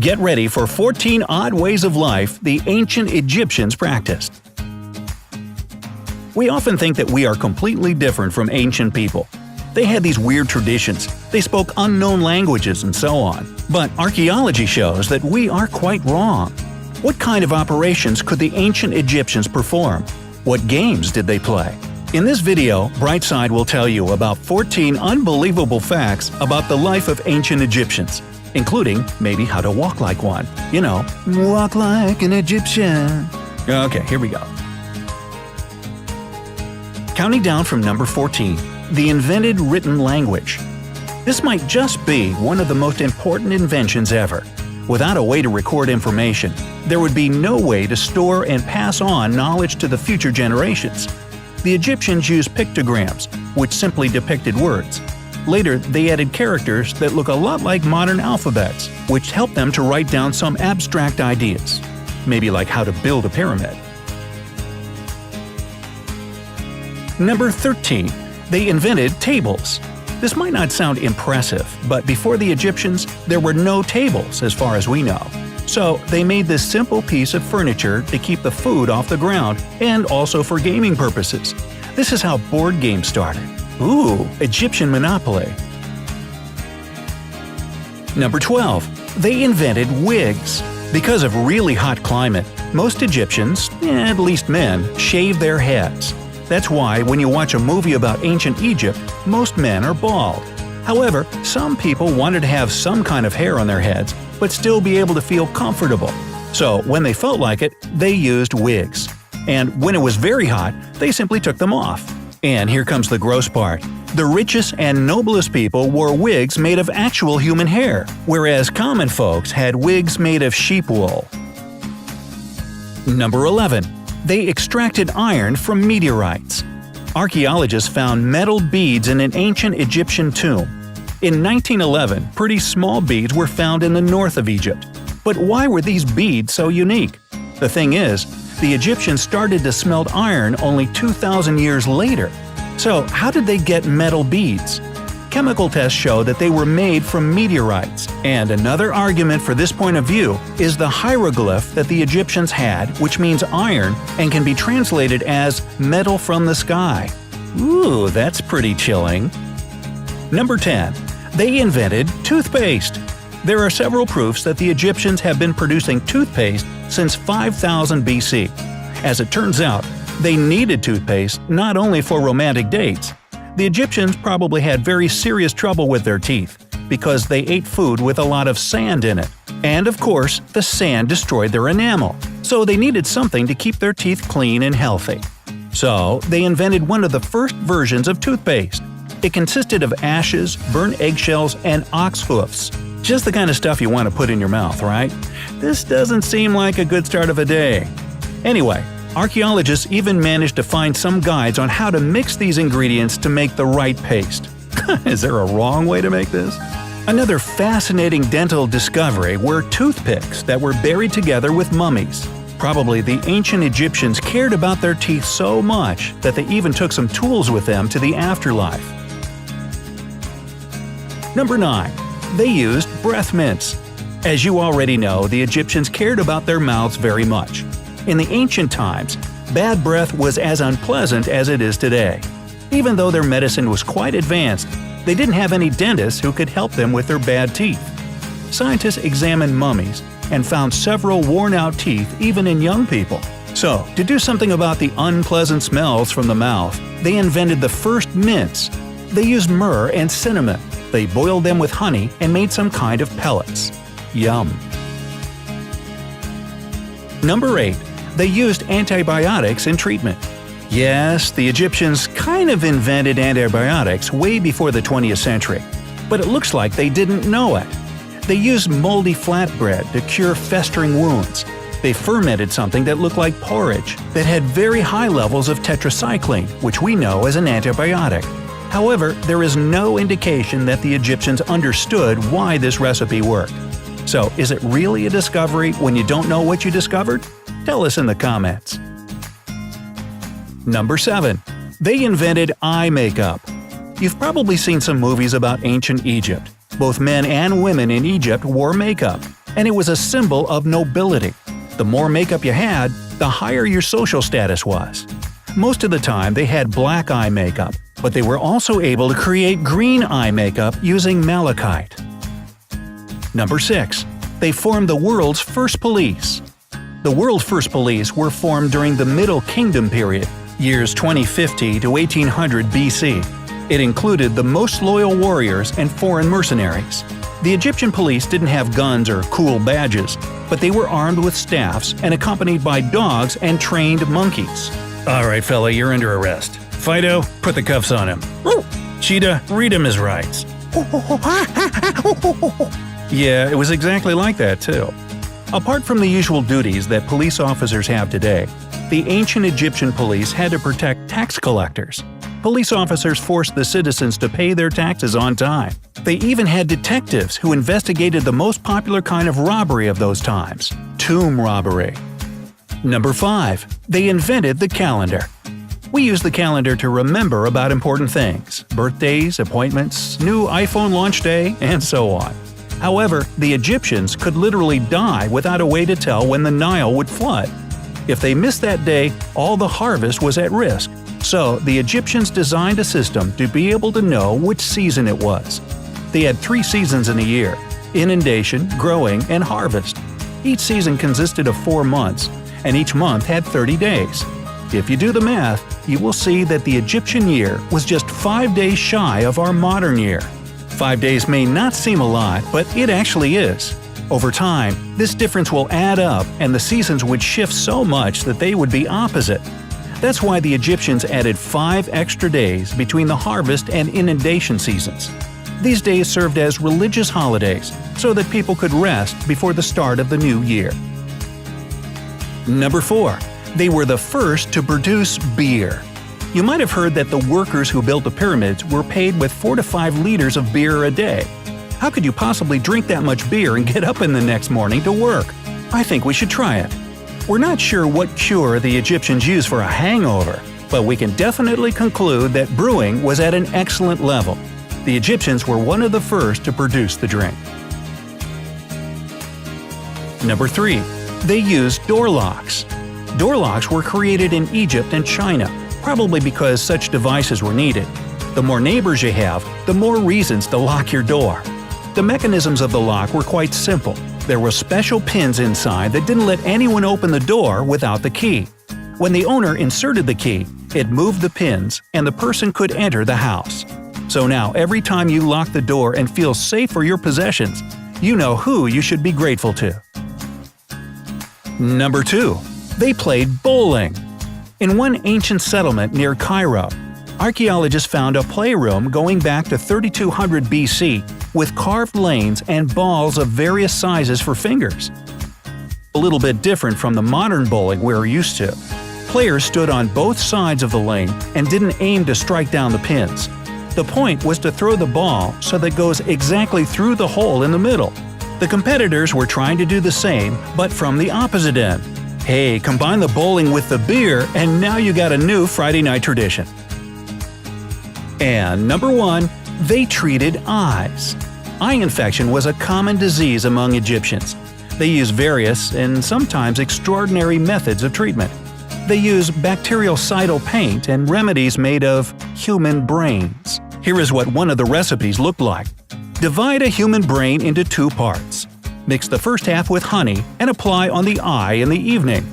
Get ready for 14 odd ways of life the ancient Egyptians practiced. We often think that we are completely different from ancient people. They had these weird traditions, they spoke unknown languages and so on. But archaeology shows that we are quite wrong. What kind of operations could the ancient Egyptians perform? What games did they play? In this video, Brightside will tell you about 14 unbelievable facts about the life of ancient Egyptians, including maybe how to walk like one. You know, walk like an Egyptian. Okay, here we go. Counting down from number 14, the invented written language. This might just be one of the most important inventions ever. Without a way to record information, there would be no way to store and pass on knowledge to the future generations. The Egyptians used pictograms, which simply depicted words. Later, they added characters that look a lot like modern alphabets, which helped them to write down some abstract ideas. Maybe like how to build a pyramid. Number 13. They invented tables. This might not sound impressive, but before the Egyptians, there were no tables as far as we know. So they made this simple piece of furniture to keep the food off the ground and also for gaming purposes. This is how board games started. Ooh, Egyptian Monopoly. Number 12. They invented wigs. Because of really hot climate, most Egyptians, at least men, shave their heads. That's why when you watch a movie about ancient Egypt, most men are bald. However, some people wanted to have some kind of hair on their heads, but still be able to feel comfortable. So when they felt like it, they used wigs. And when it was very hot, they simply took them off. And here comes the gross part. The richest and noblest people wore wigs made of actual human hair, whereas common folks had wigs made of sheep wool. Number 11. They extracted iron from meteorites. Archaeologists found metal beads in an ancient Egyptian tomb. In 1911, pretty small beads were found in the north of Egypt. But why were these beads so unique? The thing is, the Egyptians started to smelt iron only 2,000 years later. So how did they get metal beads? Chemical tests show that they were made from meteorites, and another argument for this point of view is the hieroglyph that the Egyptians had, which means iron and can be translated as metal from the sky. Ooh, that's pretty chilling. Number 10. They invented toothpaste. There are several proofs that the Egyptians have been producing toothpaste since 5000 BC. As it turns out, they needed toothpaste not only for romantic dates. The Egyptians probably had very serious trouble with their teeth, because they ate food with a lot of sand in it. And of course, the sand destroyed their enamel, so they needed something to keep their teeth clean and healthy. So they invented one of the first versions of toothpaste. It consisted of ashes, burnt eggshells, and ox hoofs. Just the kind of stuff you want to put in your mouth, right? This doesn't seem like a good start of a day. Anyway, archaeologists even managed to find some guides on how to mix these ingredients to make the right paste. Is there a wrong way to make this? Another fascinating dental discovery were toothpicks that were buried together with mummies. Probably the ancient Egyptians cared about their teeth so much that they even took some tools with them to the afterlife. Number 9. They used breath mints. As you already know, the Egyptians cared about their mouths very much. In the ancient times, bad breath was as unpleasant as it is today. Even though their medicine was quite advanced, they didn't have any dentists who could help them with their bad teeth. Scientists examined mummies and found several worn-out teeth even in young people. So, to do something about the unpleasant smells from the mouth, they invented the first mints. They used myrrh and cinnamon. They boiled them with honey and made some kind of pellets. Yum. Number 8. They used antibiotics in treatment. Yes, the Egyptians kind of invented antibiotics way before the 20th century, but it looks like they didn't know it. They used moldy flatbread to cure festering wounds. They fermented something that looked like porridge that had very high levels of tetracycline, which we know as an antibiotic. However, there is no indication that the Egyptians understood why this recipe worked. So, is it really a discovery when you don't know what you discovered? Tell us in the comments. Number 7. They invented eye makeup. You've probably seen some movies about ancient Egypt. Both men and women in Egypt wore makeup. and it was a symbol of nobility. The more makeup you had, the higher your social status was. Most of the time they had black eye makeup, but they were also able to create green eye makeup using malachite. Number 6. They formed the world's first police. The world's first police were formed during the Middle Kingdom period, years 2050 to 1800 BC. It included the most loyal warriors and foreign mercenaries. The Egyptian police didn't have guns or cool badges, but they were armed with staffs and accompanied by dogs and trained monkeys. "Alright fella, you're under arrest. Fido, put the cuffs on him. Cheetah, read him his rights." Yeah, it was exactly like that too. Apart from the usual duties that police officers have today, the ancient Egyptian police had to protect tax collectors. Police officers forced the citizens to pay their taxes on time. They even had detectives who investigated the most popular kind of robbery of those times – tomb robbery. Number 5. They invented the calendar. We use the calendar to remember about important things – birthdays, appointments, new iPhone launch day, and so on. However, the Egyptians could literally die without a way to tell when the Nile would flood. If they missed that day, all the harvest was at risk. So, the Egyptians designed a system to be able to know which season it was. They had 3 seasons in a year – inundation, growing, and harvest. Each season consisted of 4 months, and each month had 30 days. If you do the math, you will see that the Egyptian year was just 5 days shy of our modern year. 5 days may not seem a lot, but it actually is. Over time, this difference will add up and the seasons would shift so much that they would be opposite. That's why the Egyptians added 5 extra days between the harvest and inundation seasons. These days served as religious holidays so that people could rest before the start of the new year. Number 4. They were the first to produce beer. You might have heard that the workers who built the pyramids were paid with 4 to 5 liters of beer a day. How could you possibly drink that much beer and get up in the next morning to work? I think we should try it. We're not sure what cure the Egyptians used for a hangover, but we can definitely conclude that brewing was at an excellent level. The Egyptians were one of the first to produce the drink. Number 3. They used door locks. Door locks were created in Egypt and China, probably because such devices were needed. The more neighbors you have, the more reasons to lock your door. The mechanisms of the lock were quite simple. There were special pins inside that didn't let anyone open the door without the key. When the owner inserted the key, it moved the pins and the person could enter the house. So now every time you lock the door and feel safe for your possessions, you know who you should be grateful to. Number 2. They played bowling. In one ancient settlement near Cairo, archaeologists found a playroom going back to 3200 BC with carved lanes and balls of various sizes for fingers. A little bit different from the modern bowling we're used to. Players stood on both sides of the lane and didn't aim to strike down the pins. The point was to throw the ball so that it goes exactly through the hole in the middle. The competitors were trying to do the same, but from the opposite end. Hey, combine the bowling with the beer and now you got a new Friday night tradition. And number 1. They treated eyes. Eye infection was a common disease among Egyptians. They used various and sometimes extraordinary methods of treatment. They used bactericidal paint and remedies made of human brains. Here is what one of the recipes looked like. Divide a human brain into 2 parts. Mix the first half with honey and apply on the eye in the evening.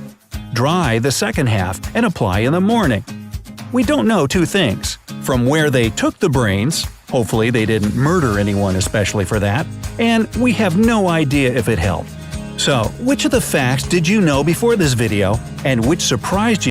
Dry the second half and apply in the morning. We don't know 2 things. From where they took the brains, hopefully they didn't murder anyone especially for that, and we have no idea if it helped. So, which of the facts did you know before this video, and which surprised you?